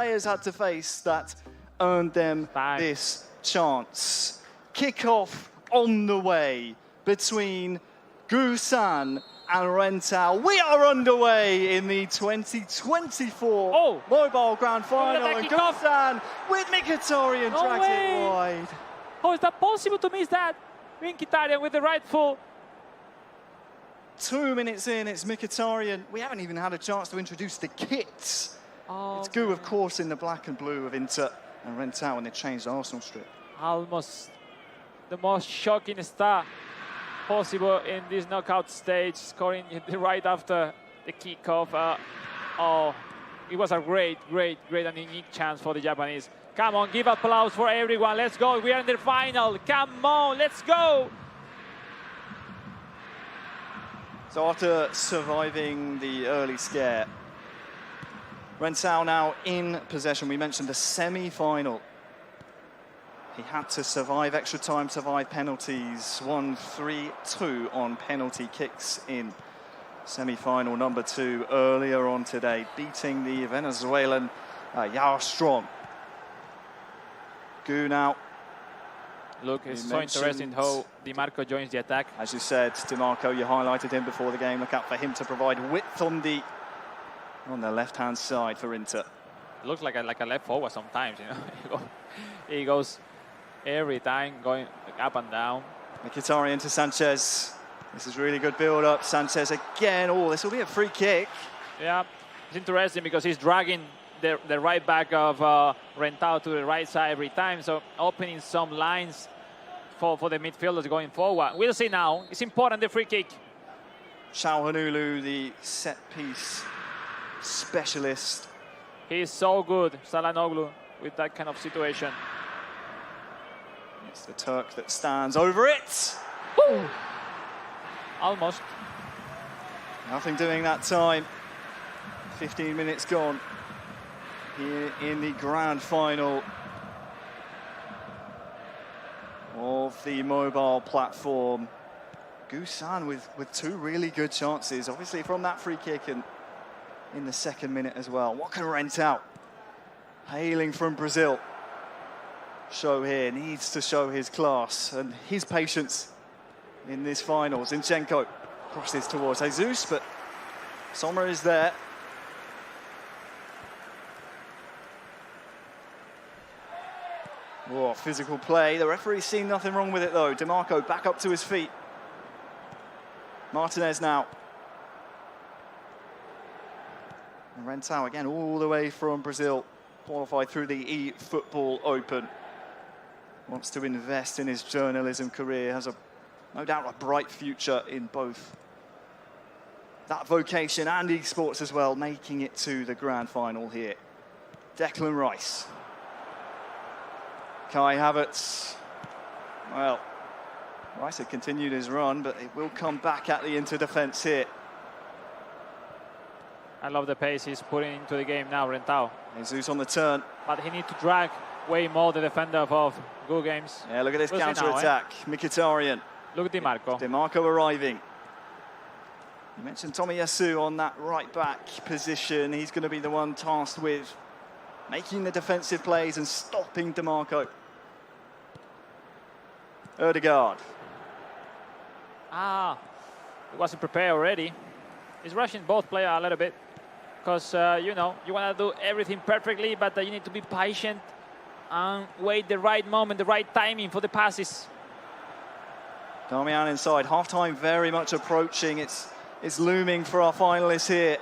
players had to face that earned them this chance. Kickoff on the way between Gusan and Rentao. We are underway in the 2024 Mobile Grand Final, and Gusan with Mkhitaryan drags it wide. How is that possible to miss that? Mkhitaryan with the right foot. 2 minutes in, it's Mkhitaryan. We haven't even had a chance to introduce the kits. It's Gu, of course, in the black and blue of Inter, and Rentao when they changed the Arsenal strip. Almost the most shocking start possible in this knockout stage, scoring right after the kickoff. It was a great and unique chance for the Japanese. Come on, give applause for everyone. Let's go. We are in the final. Come on, let's go. So after surviving the early scare, Rentao now in possession. We mentioned the semi-final. He had to survive extra time, survive penalties. 1-3-2 on penalty kicks in semi-final number 2 earlier on today, beating the Venezuelan Yao Strong. Gu now. Look, it's so interesting how Di Marco joins the attack. As you said, Di Marco, you highlighted him before the game. Look out for him to provide width on the left-hand side for Inter. It looks like a left forward sometimes, you know. He goes every time going up and down. Mkhitaryan to Sanchez. This is really good build-up. Sanchez again. Oh, this will be a free kick. Yeah, it's interesting because he's dragging the right back of Rentao to the right side every time, so opening some lines for the midfielders going forward. We'll see now. It's important, the free kick. Çalhanoğlu, the set-piece specialist. He's so good, Çalhanoğlu, with that kind of situation. It's the Turk that stands over it. Woo! Almost. Nothing doing that time. 15 minutes gone here in the grand final of the mobile platform. Gusan with 2 really good chances, obviously from that free kick and in the second minute as well. What can Rentao, hailing from Brazil, show here? Needs to show his class and his patience in this final. Zinchenko crosses towards Jesus, but Sommer is there. Oh, physical play. The referee's seen nothing wrong with it, though. Di Marco back up to his feet. Martinez now. And Rentao again, all the way from Brazil, qualified through the eFootball Open. Wants to invest in his journalism career, has no doubt a bright future in both that vocation and esports as well, making it to the grand final here. Declan Rice. Kai Havertz. Well, Rice had continued his run, but it will come back at the Inter defense here. I love the pace he's putting into the game now, Rentao. Jesus on the turn. But he needs to drag way more the defender of Go Games. Yeah, look at this counter-attack. Mkhitaryan. Look at Di Marco. Di Marco arriving. You mentioned Tomiyasu on that right-back position. He's going to be the one tasked with making the defensive plays and stopping Di Marco. Ødegaard. He wasn't prepared already. He's rushing both players a little bit because, you know, you want to do everything perfectly, but you need to be patient and wait the right moment, the right timing for the passes. Darmian inside. Half-time very much approaching. It's looming for our finalists here.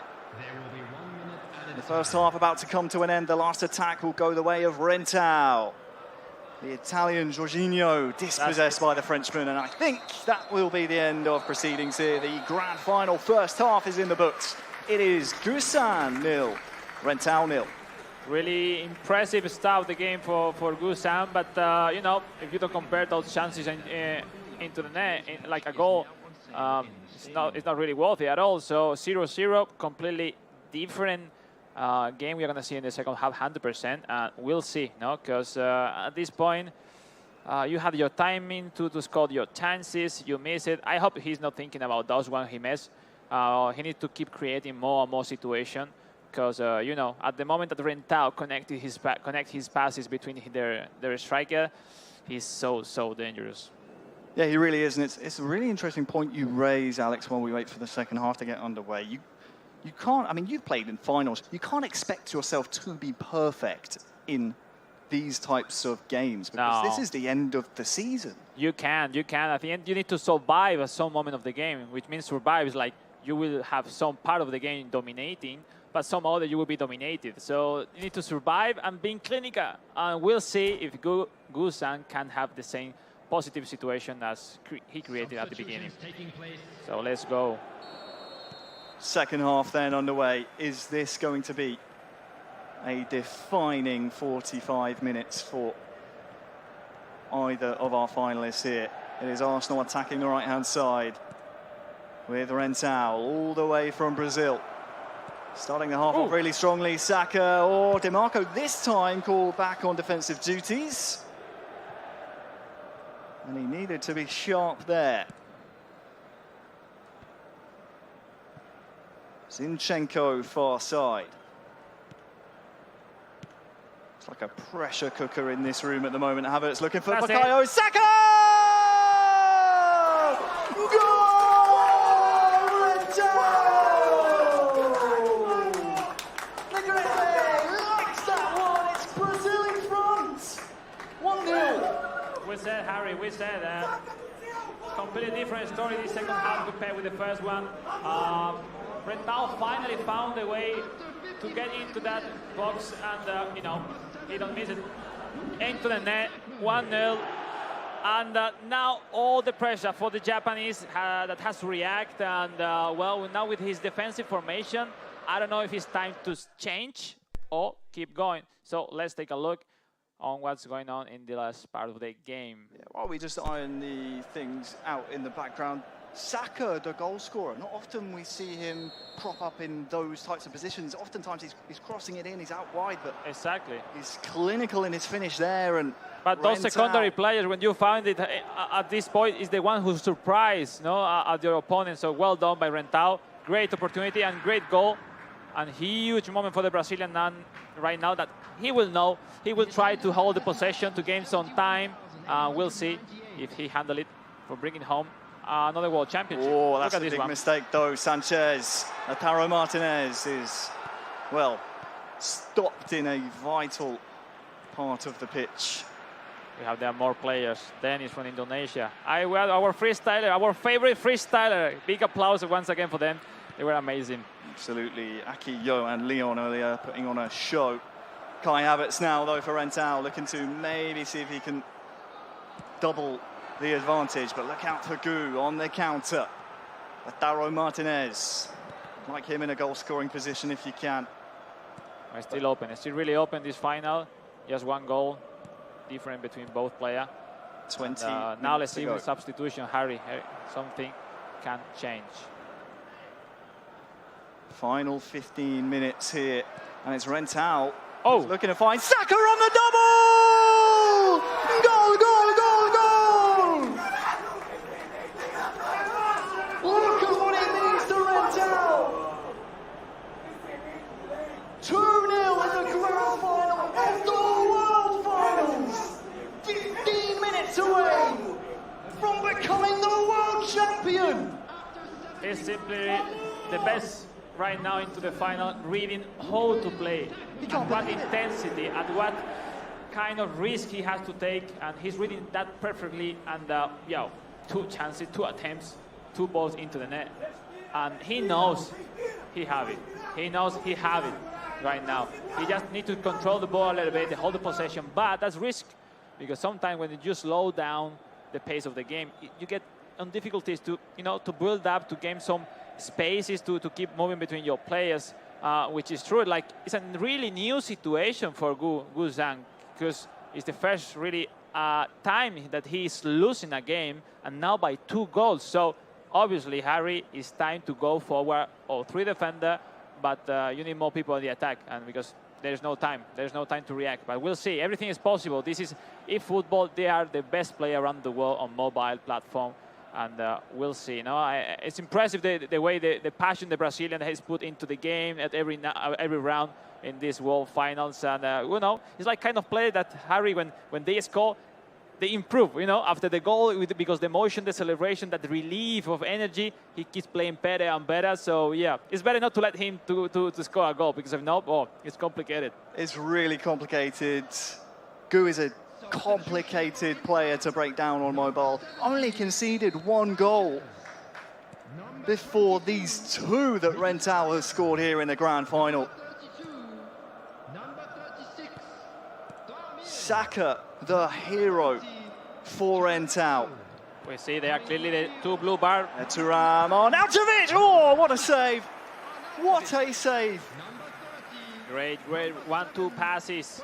The first half about to come to an end. The last attack will go the way of Rentao. The Italian Jorginho dispossessed by the Frenchman, and I think that will be the end of proceedings here. The grand final first half is in the books. It is Gusan 0, Rentao 0. Really impressive start of the game for Gusan, but you know, if you don't compare those chances into the net, like a goal, it's not really worthy at all. So 0-0, completely different game we're going to see in the second half, 100%. We'll see, no? Because at this point, you had your timing to score your chances. You miss it. I hope he's not thinking about those one he missed. He needs to keep creating more and more situations. because you know, at the moment that Rentao connect his passes between their striker, he's so dangerous. Yeah, he really is, and it's a really interesting point you raise, Alex, while we wait for the second half to get underway. You can't, I mean, you've played in finals. You can't expect yourself to be perfect in these types of games because this is the end of the season. You can. At the end, you need to survive at some moment of the game, which means survive is like you will have some part of the game dominating, but some other you will be dominated. So you need to survive and being clinical. And we'll see if Gusan can have the same positive situation as he created at the beginning. So let's go. Second half then underway. Is this going to be a defining 45 minutes for either of our finalists here? It is Arsenal attacking the right-hand side with Rentao all the way from Brazil. Starting the half off really strongly, Saka or DiMarco this time called back on defensive duties. And he needed to be sharp there. Zinchenko far side. It's like a pressure cooker in this room at the moment. Havertz looking for Bukayo Saka! Goal! Rentao! Look at it! Likes that one! It's Brazil in front! 1-0. We said, Harry, completely different story this second half compared with the first one. Rentao finally found a way to get into that box and, you know, he don't miss it. Into the net, 1-0. And now all the pressure for the Japanese that has to react. And, well, now with his defensive formation, I don't know if it's time to change or keep going. So let's take a look on what's going on in the last part of the game. Yeah, while we just iron the things out in the background, Saka, the goal scorer, not often we see him prop up in those types of positions. Oftentimes he's crossing it in, he's out wide, but exactly, he's clinical in his finish there. And but those secondary players, when you find it at this point, is the one who surprised, no, at your opponent. So well done by Rentao. Great opportunity and great goal, and huge moment for the Brazilian man right now that he will know. He will try to hold the possession to gain some time. We'll see if he handle it for bringing home another world championship. Oh, that's a big mistake though. Sanchez, Lautaro Martinez is, well, stopped in a vital part of the pitch. We have there more players. Dennis from Indonesia. Our freestyler, our favorite freestyler. Big applause once again for them. They were amazing. Absolutely. Aki, Yo and Leon earlier putting on a show. Kai Havertz now though for Rentao, looking to maybe see if he can double the advantage, but look out for Gu on the counter. Lautaro Martinez, like him in a goal-scoring position if you can. It's still open. It's still really open this final. Just one goal different between both players. 20. Now let's see the substitution. Harry, something can change. Final 15 minutes here, and it's Rentao. Oh, looking to find Saka on the double! Goal, goal, goal, goal! Look at what it means to Rentao! 2-0 in the grand final of the World Finals! 15 minutes away from becoming the world champion! It's simply the best right now into the final, reading how to play, at what intensity, at what kind of risk he has to take, and he's reading that perfectly. And yeah, 2 chances, 2 attempts, 2 balls into the net, and he knows he have it. He knows he have it right now. He just needs to control the ball a little bit, hold the possession, but that's risk, because sometimes when you slow down the pace of the game, you get on difficulties to, you know, to build up, to gain some spaces to keep moving between your players, which is true. Like, it's a really new situation for Gu Zhang, because it's the first really time that he is losing a game, and now by 2 goals. So obviously, Harry, it's time to go forward, or 3 defender, but you need more people in the attack, and because there's no time to react. But we'll see. Everything is possible. This is eFootball. They are the best player around the world on mobile platform. And we'll see. You know, it's impressive the way the passion the Brazilian has put into the game at every round in these World Finals. And you know, it's like kind of play that Harry, when they score, they improve. You know, after the goal, because the emotion, the celebration, that relief of energy, he keeps playing better and better. So yeah, it's better not to let him to score a goal, because if not, oh, it's complicated. It's really complicated. Gu is a complicated player to break down on mobile. Only conceded 1 goal before these 2 that Rentao has scored here in the grand final. Saka, the hero for Rentao. We see they are clearly the 2 blue bar. Thuram on Altovic. Oh, what a save! What a save! Great 1-2 passes.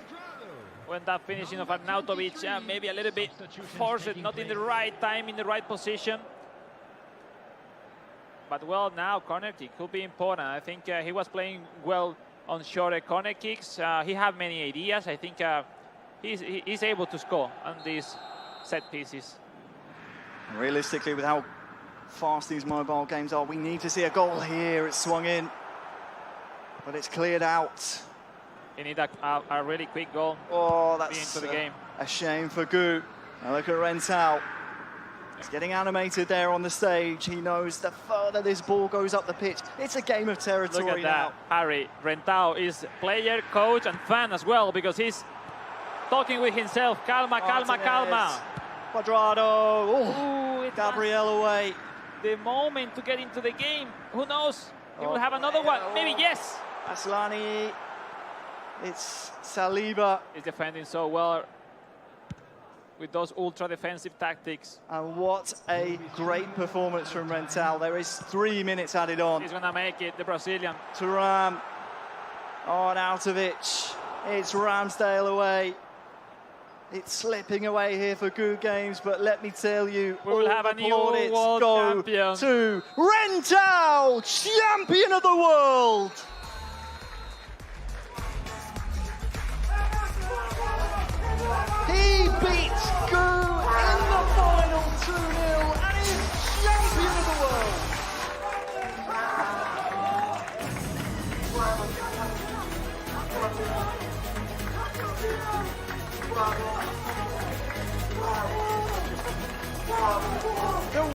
When that finishing of Arnautovic, maybe a little bit forced, not in the right time, in the right position. But well, now corner kick could be important. I think he was playing well on shorter corner kicks. He had many ideas. I think he's able to score on these set pieces. Realistically, with how fast these mobile games are, we need to see a goal here. It's swung in, but it's cleared out. You need a really quick goal. Oh, that's into the game. A shame for Gu. Now look at Rentao. He's getting animated there on the stage. He knows the further this ball goes up the pitch, it's a game of territory. Look at now. that, Harry. Rentao is player, coach, and fan as well, because he's talking with himself. Calma, calma, calma. Quadrado. Oh, Gabriel away. The moment to get into the game. Who knows? He will have another one. Maybe yes. Aslani. It's Saliba. He's defending so well with those ultra defensive tactics. And what a great performance from Rentao. There is 3 minutes added on. He's gonna make it, the Brazilian. Thuram on Altovic. It's Ramsdale away. It's slipping away here for Gu Games, but let me tell you, we will have a new world champion. To Rentao, champion of the world. He beats Gu in the final 2-0 and is champion of the world. The